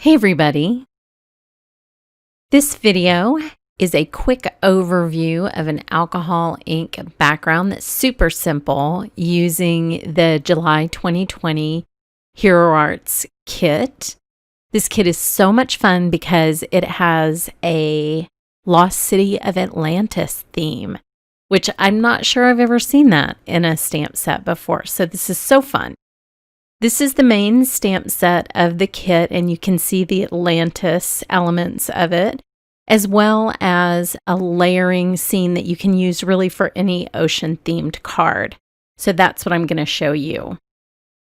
Hey everybody! This video is a quick overview of an alcohol ink background that's super simple using the July 2020 Hero Arts kit. This kit is so much fun because it has a Lost City of Atlantis theme, which I'm not sure I've ever seen that in a stamp set before, so this is so fun. This is the main stamp set of the kit, and you can see the Atlantis elements of it, as well as a layering scene that you can use really for any ocean-themed card. So that's what I'm going to show you.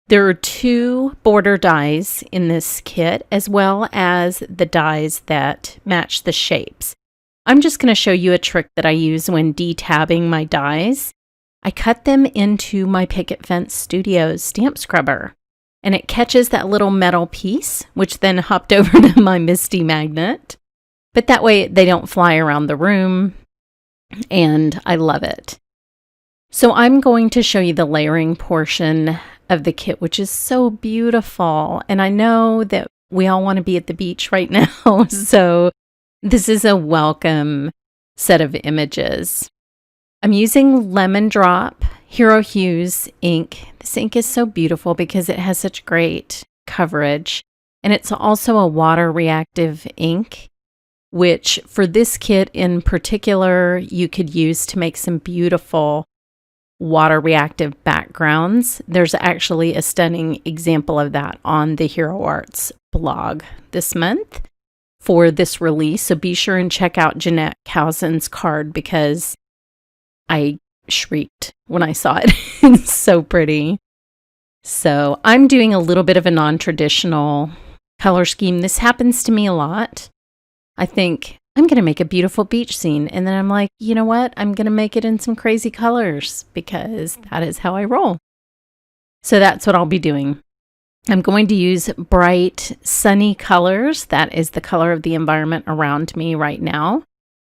There are 2 border dies in this kit, as well as the dies that match the shapes. I'm just going to show you a trick that I use when detabbing my dies. I cut them into my Picket Fence Studios stamp scrubber. And it catches that little metal piece, which then hopped over to my MISTI magnet. But that way they don't fly around the room, and I love it. So I'm going to show you the layering portion of the kit, which is so beautiful. And I know that we all want to be at the beach right now, so this is a welcome set of images. I'm using Lemon Drop Hero Hues ink. This ink is so beautiful because it has such great coverage, and it's also a water reactive ink, which for this kit in particular you could use to make some beautiful water reactive backgrounds. There's actually a stunning example of that on the Hero Arts blog this month for this release, so be sure and check out Jeanette Cowson's card because I shrieked when I saw it. It's so pretty. So I'm doing a little bit of a non-traditional color scheme. This happens to me a lot. I think I'm going to make a beautiful beach scene, and then I'm like, you know what? I'm going to make it in some crazy colors because that is how I roll. So that's what I'll be doing. I'm going to use bright, sunny colors. That is the color of the environment around me right now.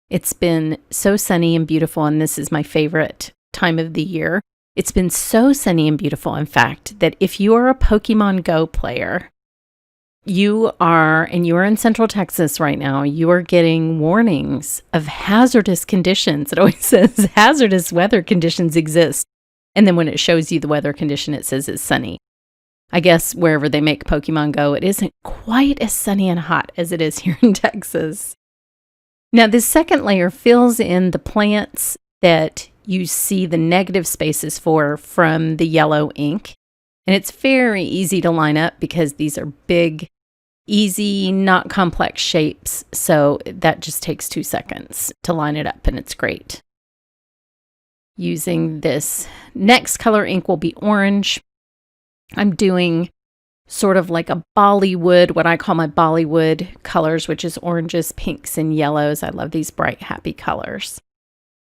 It's been so sunny and beautiful, and this is my favorite time of the year. It's been so sunny and beautiful, in fact, that if you are a Pokemon Go player, you are in Central Texas right now, you are getting warnings of hazardous conditions. It always says hazardous weather conditions exist. And then when it shows you the weather condition, it says it's sunny. I guess wherever they make Pokemon Go, it isn't quite as sunny and hot as it is here in Texas. Now, this second layer fills in the plants that you see the negative spaces for from the yellow ink. And it's very easy to line up because these are big, easy, not complex shapes. So that just takes 2 seconds to line it up, and it's great. Using this next color ink will be orange. I'm doing sort of like a Bollywood, what I call my Bollywood colors, which is oranges, pinks, and yellows. I love these bright, happy colors.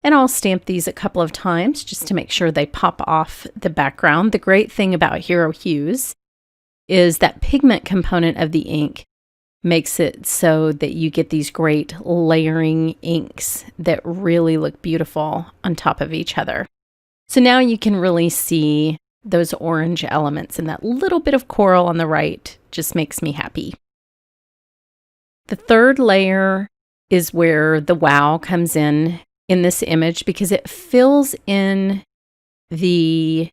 And I'll stamp these a couple of times just to make sure they pop off the background. The great thing about Hero Hues is that pigment component of the ink makes it so that you get these great layering inks that really look beautiful on top of each other. So now you can really see those orange elements, and that little bit of coral on the right just makes me happy. The third layer is where the wow comes in this image because it fills in the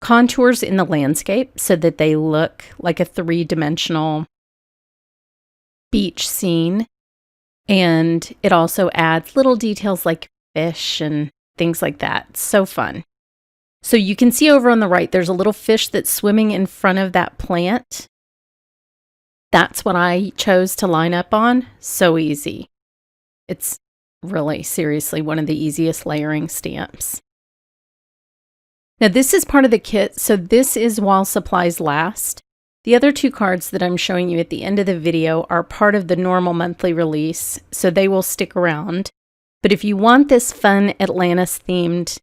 contours in the landscape so that they look like a 3-dimensional beach scene. And it also adds little details like fish and things like that. So fun. So you can see over on the right, there's a little fish that's swimming in front of that plant. That's what I chose to line up on. So easy. It's really, seriously, one of the easiest layering stamps. Now this is part of the kit, so this is while supplies last. The other 2 cards that I'm showing you at the end of the video are part of the normal monthly release, so they will stick around. But if you want this fun Atlantis-themed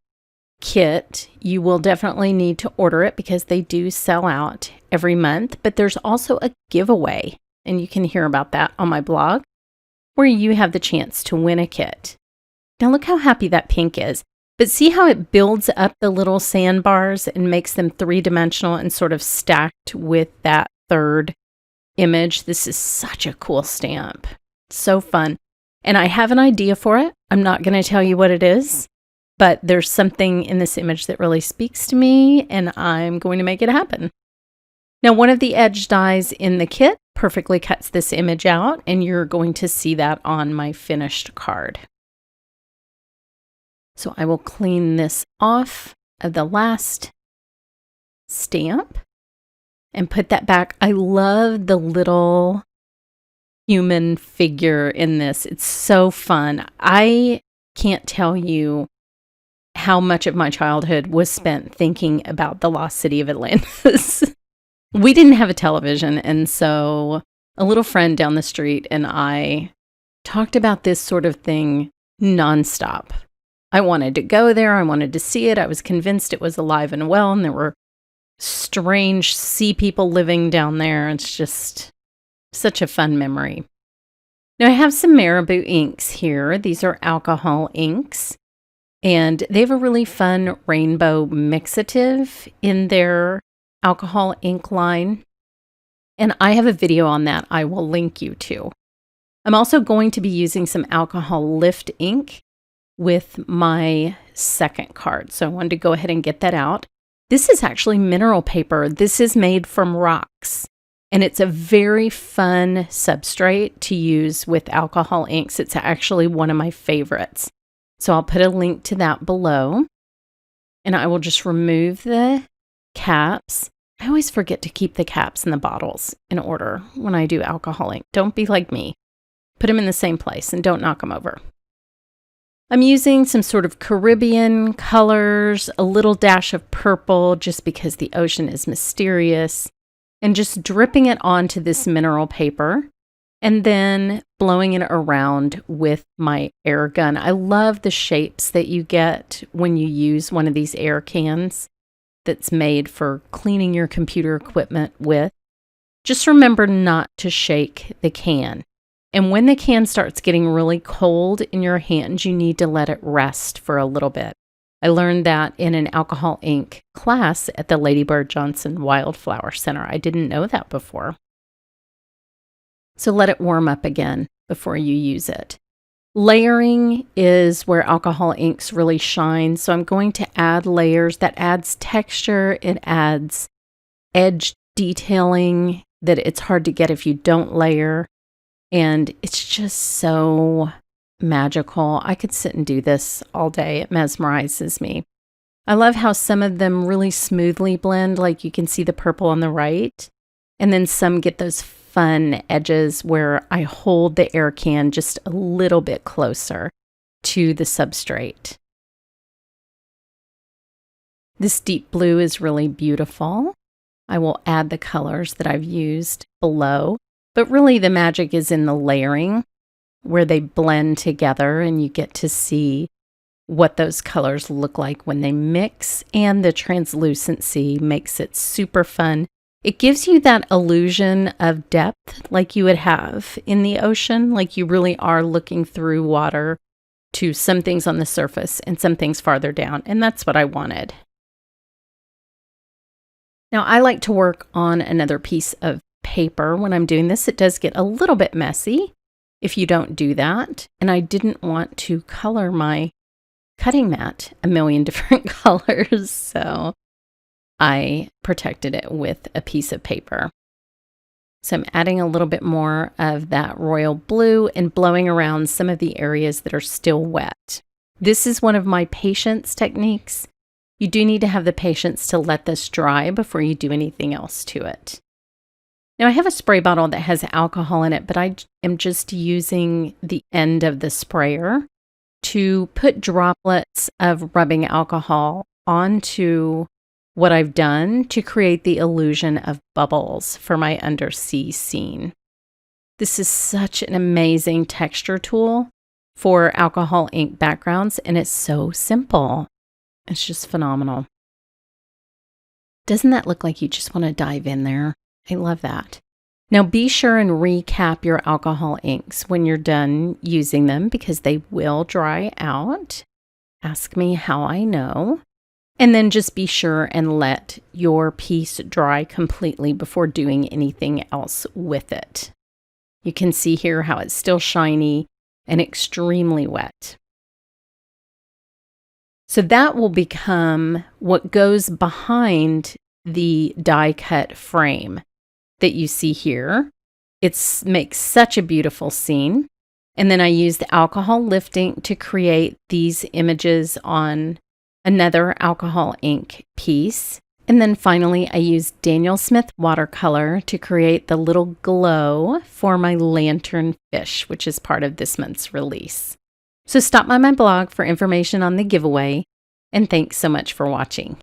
kit, you will definitely need to order it because they do sell out every month. But there's also a giveaway, and you can hear about that on my blog, where you have the chance to win a kit. Now look how happy that pink is. But see how it builds up the little sandbars and makes them 3-dimensional and sort of stacked with that third image. This is such a cool stamp. So fun. And I have an idea for it. I'm not going to tell you what it is, but there's something in this image that really speaks to me, and I'm going to make it happen. Now, one of the edge dies in the kit perfectly cuts this image out, and you're going to see that on my finished card. So I will clean this off of the last stamp and put that back. I love the little human figure in this. It's so fun. I can't tell you how much of my childhood was spent thinking about the lost city of Atlantis. We didn't have a television, and so a little friend down the street and I talked about this sort of thing nonstop. I wanted to go there. I wanted to see it. I was convinced it was alive and well, and there were strange sea people living down there. It's just such a fun memory. Now, I have some Marabu inks here. These are alcohol inks, and they have a really fun rainbow mixative in their alcohol ink line. And I have a video on that I will link you to. I'm also going to be using some alcohol lift ink with my second card. So I wanted to go ahead and get that out. This is actually mineral paper. This is made from rocks. And it's a very fun substrate to use with alcohol inks. It's actually one of my favorites. So I'll put a link to that below. And I will just remove the caps. I always forget to keep the caps in the bottles in order when I do alcohol ink. Don't be like me. Put them in the same place and don't knock them over. I'm using some sort of Caribbean colors, a little dash of purple just because the ocean is mysterious, and just dripping it onto this mineral paper and then blowing it around with my air gun. I love the shapes that you get when you use one of these air cans that's made for cleaning your computer equipment with. Just remember not to shake the can. And when the can starts getting really cold in your hands, you need to let it rest for a little bit. I learned that in an alcohol ink class at the Lady Bird Johnson Wildflower Center. I didn't know that before. So let it warm up again before you use it. Layering is where alcohol inks really shine. So I'm going to add layers. That adds texture. It adds edge detailing that it's hard to get if you don't layer. And it's just so magical. I could sit and do this all day. It mesmerizes me. I love how some of them really smoothly blend, like you can see the purple on the right. And then some get those fun edges where I hold the air can just a little bit closer to the substrate. This deep blue is really beautiful. I will add the colors that I've used below. But really the magic is in the layering where they blend together and you get to see what those colors look like when they mix, and the translucency makes it super fun. It gives you that illusion of depth like you would have in the ocean, like you really are looking through water to some things on the surface and some things farther down, and that's what I wanted. Now I like to work on another piece of paper when I'm doing this. It does get a little bit messy if you don't do that. And I didn't want to color my cutting mat a million different colors, so I protected it with a piece of paper. So I'm adding a little bit more of that royal blue and blowing around some of the areas that are still wet. This is one of my patience techniques. You do need to have the patience to let this dry before you do anything else to it. Now I have a spray bottle that has alcohol in it, but I am just using the end of the sprayer to put droplets of rubbing alcohol onto what I've done to create the illusion of bubbles for my undersea scene. This is such an amazing texture tool for alcohol ink backgrounds, and it's so simple. It's just phenomenal. Doesn't that look like you just want to dive in there? I love that. Now be sure and recap your alcohol inks when you're done using them because they will dry out. Ask me how I know. And then just be sure and let your piece dry completely before doing anything else with it. You can see here how it's still shiny and extremely wet. So that will become what goes behind the die cut frame that you see here. It makes such a beautiful scene. And then I used alcohol lift ink to create these images on another alcohol ink piece. And then finally, I used Daniel Smith watercolor to create the little glow for my lantern fish, which is part of this month's release. So stop by my blog for information on the giveaway, and thanks so much for watching.